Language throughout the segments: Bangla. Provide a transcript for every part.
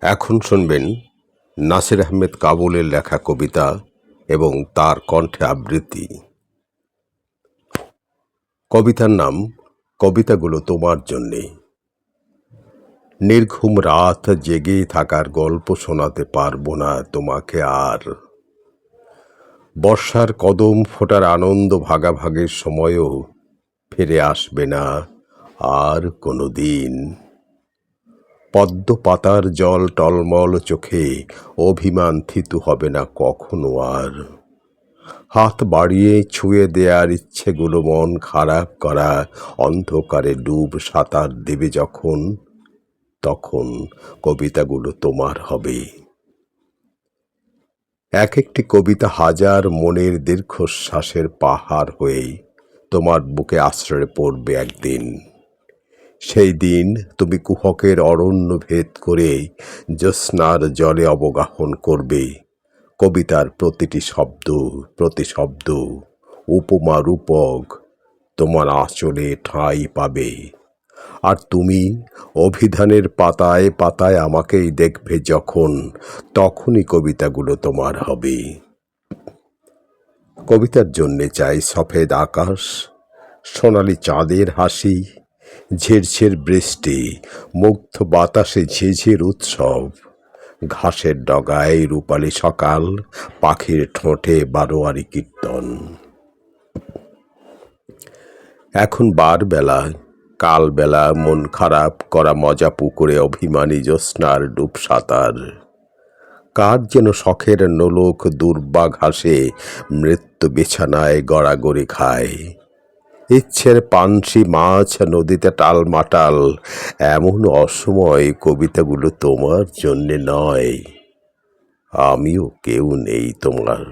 এখন শুনবেন নাসির আহমেদ কাবুলের লেখা কবিতা এবং তার কণ্ঠে আবৃত্তি। কবিতার নাম কবিতাগুলো তোমার জন্যে। নির্ঘুম রাত জেগে থাকার গল্প শোনাতে পারবো না তোমাকে আর। বর্ষার কদম ফোটার আনন্দ ভাগাভাগির সময়ও ফিরে আসবে না আর কোনো দিন। পদ্ম পাতার জল টলমল চোখে অভিমান থিতু হবে না কখনো আর। হাত বাড়িয়ে ছুঁয়ে দেয়ার ইচ্ছেগুলো মন খারাপ করা অন্ধকারে ডুব সাঁতার দেবে যখন, তখন কবিতাগুলো তোমার হবে। এক একটি কবিতা হাজার মনের দীর্ঘশ্বাসের পাহাড় হয়ে তোমার বুকে আশ্রয় পড়বে একদিন। সেই দিন তুমি কুহকের অরণ্য ভেদ করে জ্যোৎস্নার জলে অবগাহন করবে। কবিতার প্রতিটি শব্দ, প্রতি শব্দ উপমা রূপক তোমার আঁচলে ঠাঁই পাবে। আর তুমি অভিধানের পাতায় পাতায় আমাকেই দেখবে যখন, তখনই কবিতাগুলো তোমার হবে। কবিতার জন্যে চাই সফেদ আকাশ, সোনালি চাঁদের হাসি, ঝিরঝির বৃষ্টি, মুগ্ধ বাতাসে ঝিঝির উৎসব, ঘাসের ডগায় রূপালি সকাল, পাখির ঠোঁটে বারোয়ারি কীর্তন। এখন বারবেলা, কালবেলা মন খারাপ করা মজা পুকুরে অভিমানী জ্যোৎস্নার ডুব সাঁতার। কার যেন শখের নোলক দুর্বা ঘাসে মৃত্যু বিছানায় গড়াগড়ি খায়। ইচ্ছের পানসি মাছ নদীতে টালমাটাল, এমন অসময় কবিতাগুলো তোমার জন্যে নয়। আমিও কেউ নেই তোমার।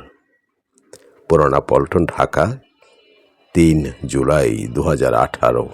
পুরানা পল্টন, ঢাকা, 3 জুলাই 2018।